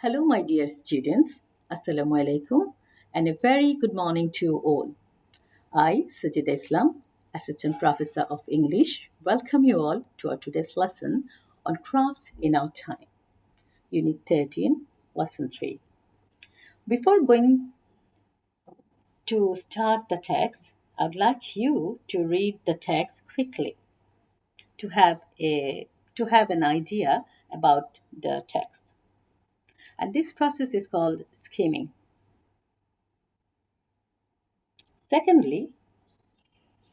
Hello, my dear students. Assalamu alaikum, and a very good morning to you all. I, Sajid Islam, Assistant Professor of English, welcome you all to our today's lesson on crafts in our time, Unit 13, Lesson 3. Before going to start the text, I'd like you to read the text quickly to have an idea about the text. And this process is called skimming. Secondly,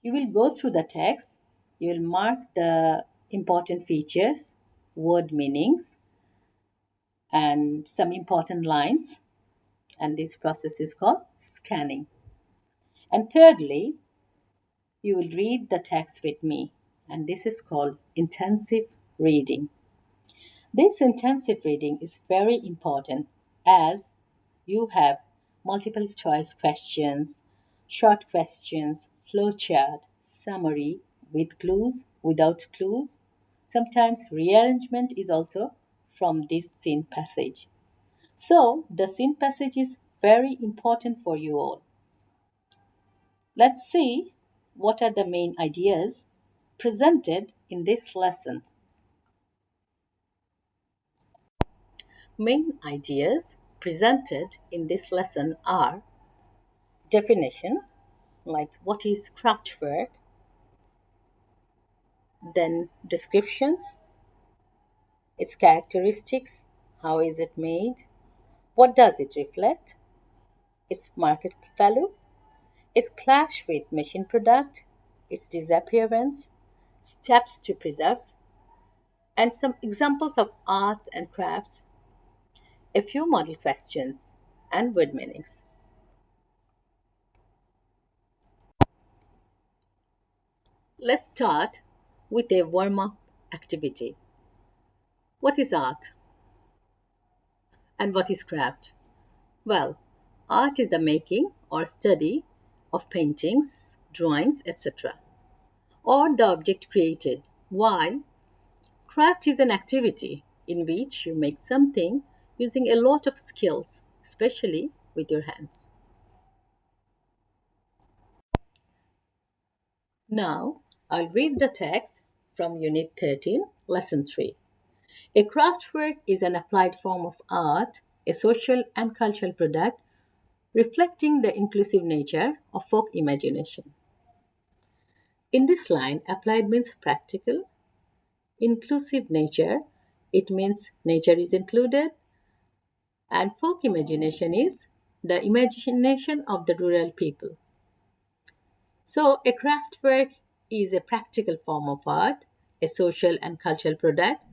you will go through the text, you will mark the important features, word meanings, and some important lines, and this process is called scanning. And thirdly, you will read the text with me, and this is called intensive reading. This intensive reading is very important as you have multiple choice questions, short questions, flowchart, summary with clues, without clues. Sometimes rearrangement is also from this scene passage. So the scene passage is very important for you all. Let's see what are the main ideas presented in this lesson. Main ideas presented in this lesson are definition, like what is craftwork, then descriptions, its characteristics, how is it made, what does it reflect, its market value, its clash with machine product, its disappearance, steps to preserve, and some examples of arts and crafts, a few model questions, and word meanings. Let's start with a warm up activity. What is art and what is craft? Well, art is the making or study of paintings, drawings, etc., or the object created, while craft is an activity in which you make something using a lot of skills, especially with your hands. Now, I'll read the text from Unit 13, Lesson 3. A craftwork is an applied form of art, a social and cultural product reflecting the inclusive nature of folk imagination. In this line, applied means practical, inclusive nature, it means nature is included, and folk imagination is the imagination of the rural people. So, a craftwork is a practical form of art, a social and cultural product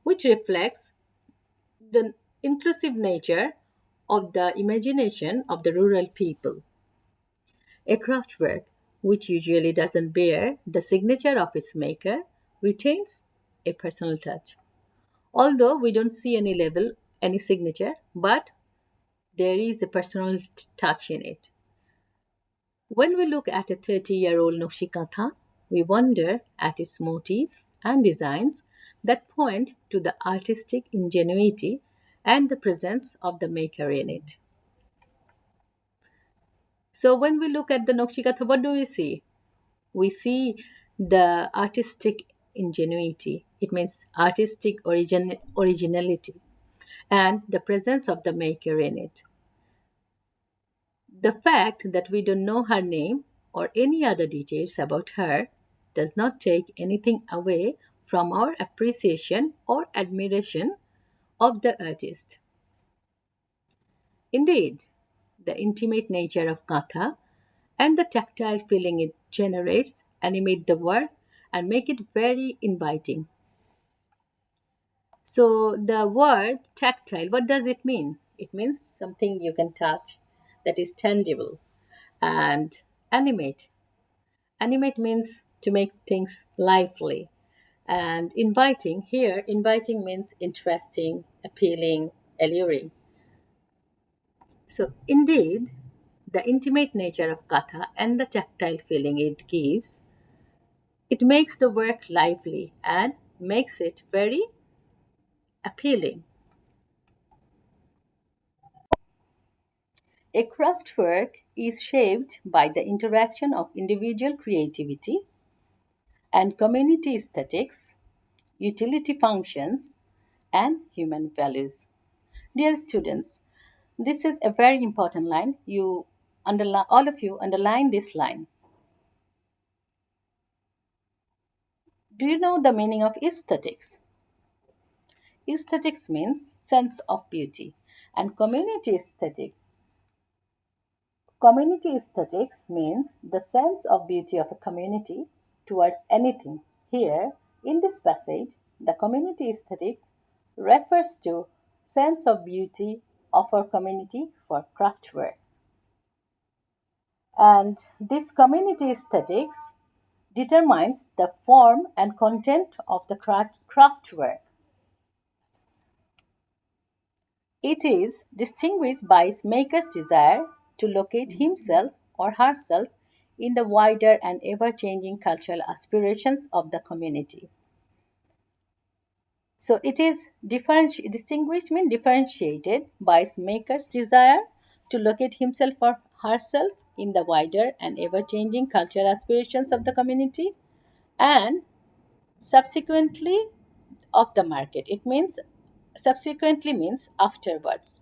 which reflects the inclusive nature of the imagination of the rural people. A craftwork, which usually doesn't bear the signature of its maker, retains a personal touch. Although we don't see any label, any signature, but there is a personal touch in it. When we look at a 30-year-old Noshikatha, we wonder at its motifs and designs that point to the artistic ingenuity and the presence of the maker in it. So when we look at the Noshikatha, what do we see? We see the artistic ingenuity. It means artistic originality and the presence of the maker in it. The fact that we don't know her name or any other details about her does not take anything away from our appreciation or admiration of the artist. Indeed, the intimate nature of Katha and the tactile feeling it generates animate the work and make it very inviting. So, the word tactile, what does it mean? It means something you can touch that is tangible. And animate. Animate means to make things lively. And inviting, here, inviting means interesting, appealing, alluring. So, indeed, the intimate nature of Katha and the tactile feeling it gives, it makes the work lively and makes it very appealing. A craftwork is shaped by the interaction of individual creativity and community aesthetics, utility functions, and human values. Dear students, this is a very important line. All of you underline this line. Do you know the meaning of aesthetics? Aesthetics means sense of beauty, and community aesthetics means the sense of beauty of a community towards anything. Here, in this passage, the community aesthetics refers to sense of beauty of our community for craftwork. And this community aesthetics determines the form and content of the craftwork. It is distinguished by its maker's desire to locate himself or herself in the wider and ever changing cultural aspirations of the community. So it is distinguished means differentiated by its maker's desire to locate himself or herself in the wider and ever changing cultural aspirations of the community, and subsequently of the market. It means subsequently means afterwards.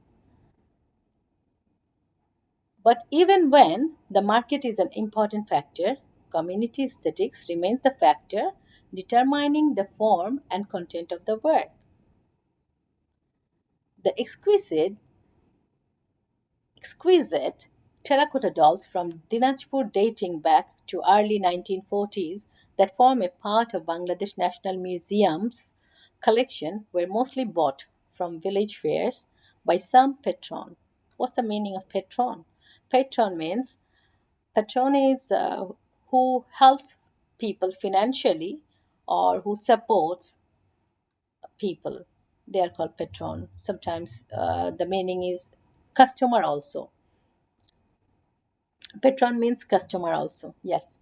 But even when the market is an important factor, community aesthetics remains the factor determining the form and content of the work. The exquisite terracotta dolls from Dinajpur dating back to early 1940s that form a part of Bangladesh National Museum's collection were mostly bought from village fairs by some patron. What's the meaning of patron? Patron means patron is who helps people financially or who supports people. They are called patron. Sometimes the meaning is customer also. Patron means customer also. Yes.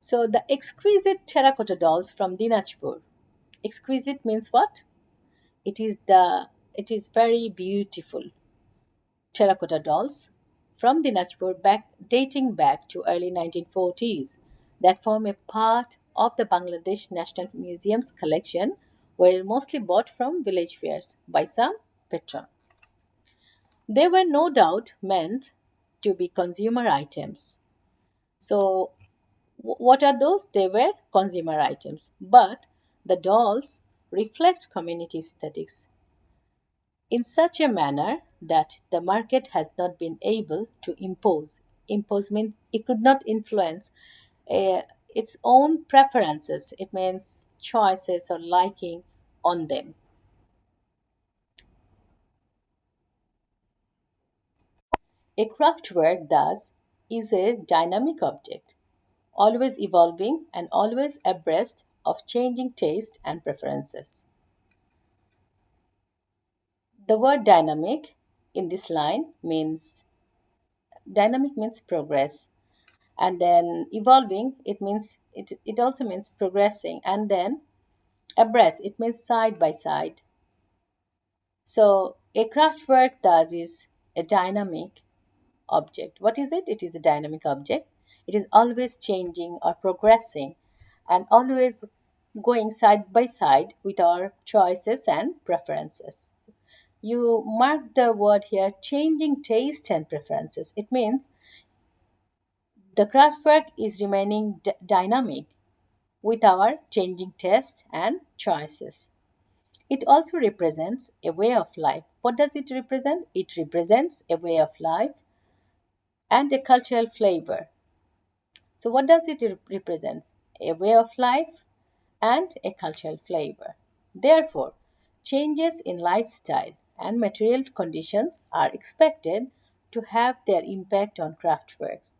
So the exquisite terracotta dolls from Dinajpur. Exquisite means what? It is very beautiful terracotta dolls from Dinajpur dating back to early 1940s that form a part of the Bangladesh National Museum's collection were mostly bought from village fairs by some patron. They were no doubt meant to be consumer items. So what are those? They were consumer items. But the dolls reflect community aesthetics in such a manner that the market has not been able to impose. Impose means it could not influence uh, its own preferences. It means choices or liking on them. A craftwork, thus, is a dynamic object, always evolving and always abreast of changing taste and preferences. The word dynamic in this line means dynamic means progress, and then evolving it also means progressing, and then abreast it means side by side. So a craftwork thus is a dynamic object. What is it? It is a dynamic object. It is always changing or progressing and always going side by side with our choices and preferences. You mark the word here changing taste and preferences. It means the craftwork is remaining dynamic with our changing taste and choices. It also represents a way of life. What does it represent? It represents a way of life and a cultural flavor. So, what does it represent? A way of life and a cultural flavor. Therefore, changes in lifestyle and material conditions are expected to have their impact on craftworks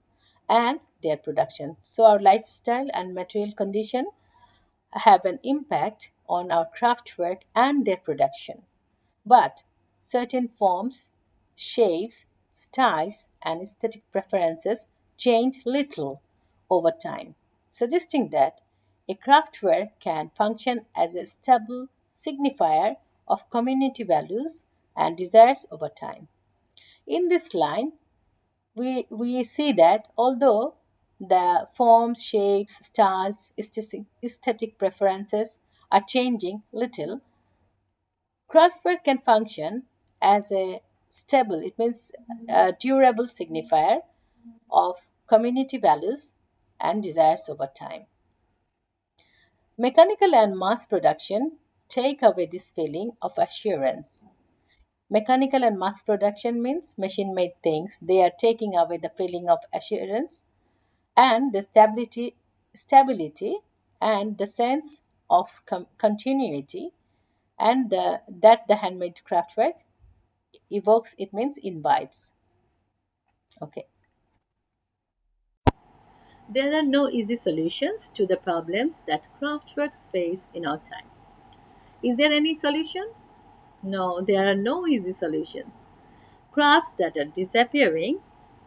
and their production. So, our lifestyle and material condition have an impact on our craftwork and their production. But certain forms, shapes, styles, and aesthetic preferences change little over time, suggesting that a craftwork can function as a stable signifier of community values and desires over time. In this line, we see that although the forms, shapes, styles, aesthetic preferences are changing little, craftwork can function as a stable, it means a durable signifier of community values and desires over time. Mechanical and mass production take away this feeling of assurance. Mechanical and mass production means machine made things. They are taking away the feeling of assurance and the stability and the sense of continuity and that the handmade craftwork evokes, it means invites. Okay. There are no easy solutions to the problems that craftworks face in our time. Is there any solution? No, there are no easy solutions. Crafts that are disappearing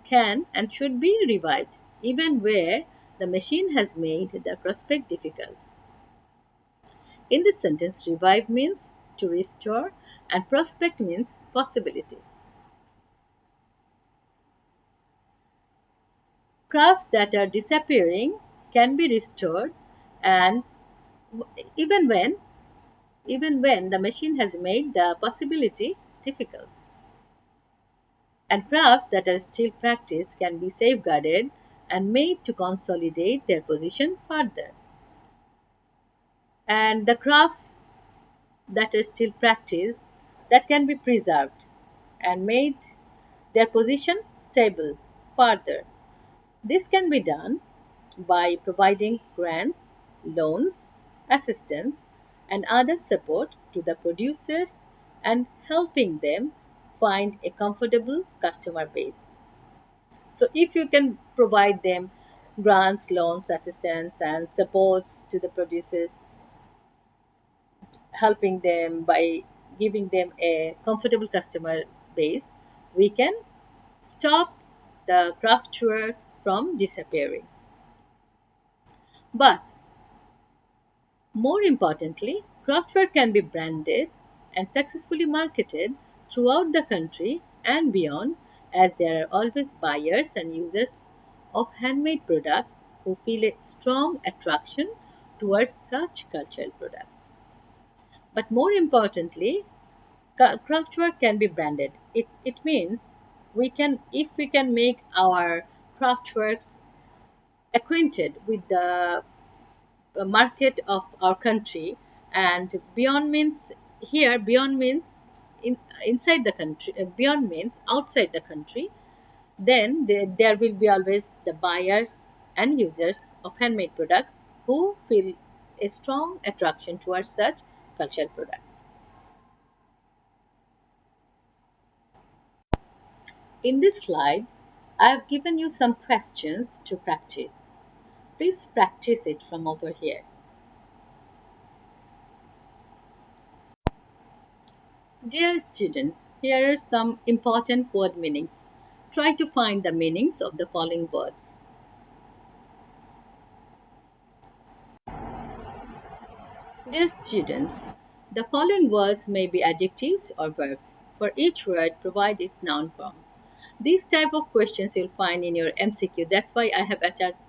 can and should be revived, even where the machine has made the prospect difficult. In this sentence, revive means to restore, and prospect means possibility. Crafts that are disappearing can be restored, and even when even when the machine has made the possibility difficult. And crafts that are still practiced can be safeguarded and made to consolidate their position further. And the crafts that are still practiced that can be preserved and made their position stable further. This can be done by providing grants, loans, assistance, and other support to the producers and helping them find a comfortable customer base. So, if you can provide them grants, loans, assistance, and supports to the producers, helping them by giving them a comfortable customer base, we can stop the craftwork from disappearing. But more importantly, craftwork can be branded and successfully marketed throughout the country and beyond, as there are always buyers and users of handmade products who feel a strong attraction towards such cultural products. But more importantly, craftwork can be branded. It means we can, if we can make our craftworks acquainted with the market of our country, and beyond means here beyond means inside the country, beyond means outside the country, then there will be always the buyers and users of handmade products who feel a strong attraction towards such cultural products. In this slide, I have given you some questions to practice. Please practice it from over here. Dear students, here are some important word meanings. Try to find the meanings of the following words. Dear students, the following words may be adjectives or verbs. For each word, provide its noun form. These type of questions you'll find in your MCQ. That's why I have attached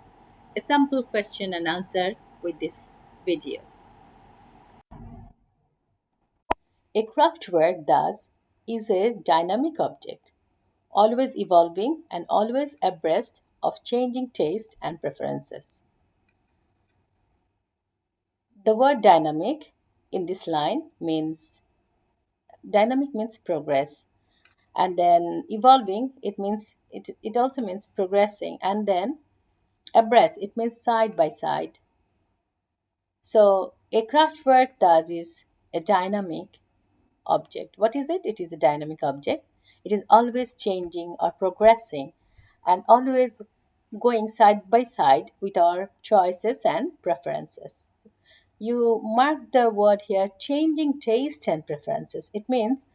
a sample question and answer with this video. A craftwork thus is a dynamic object, always evolving and always abreast of changing taste and preferences. The word dynamic in this line means dynamic means progress, and then evolving it also means progressing, and then abreast it means side by side. So a craftwork thus is a dynamic object. What is it? It is a dynamic object. It is always changing or progressing and always going side by side with our choices and preferences. You mark the word here changing taste and preferences. It means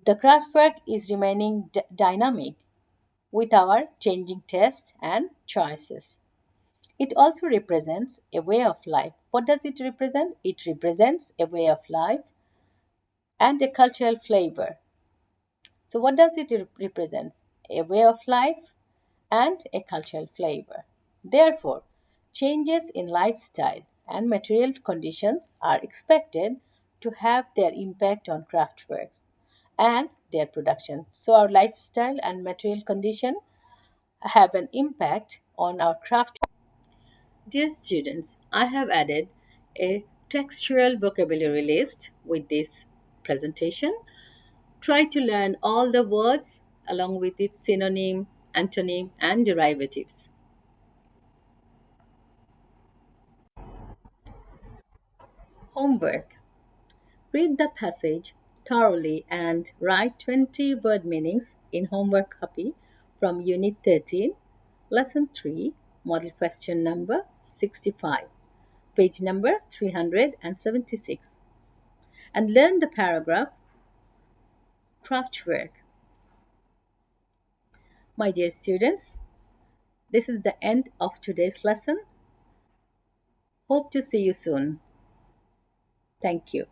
the craftwork is remaining dynamic with our changing taste and choices. It also represents a way of life. What does it represent? It represents a way of life and a cultural flavor. So, what does it represent? A way of life and a cultural flavor. Therefore, changes in lifestyle and material conditions are expected to have their impact on craftworks and their production. So, our lifestyle and material condition have an impact on our craft. Dear students, I have added a textual vocabulary list with this presentation. Try to learn all the words along with its synonym, antonym, and derivatives. Homework. Read the passage thoroughly and write 20 word meanings in homework copy from Unit 13, Lesson 3, Model Question number 65, page number 376, and learn the paragraph Kraftwerk. My dear students, this is the end of today's lesson. Hope to see you soon. Thank you.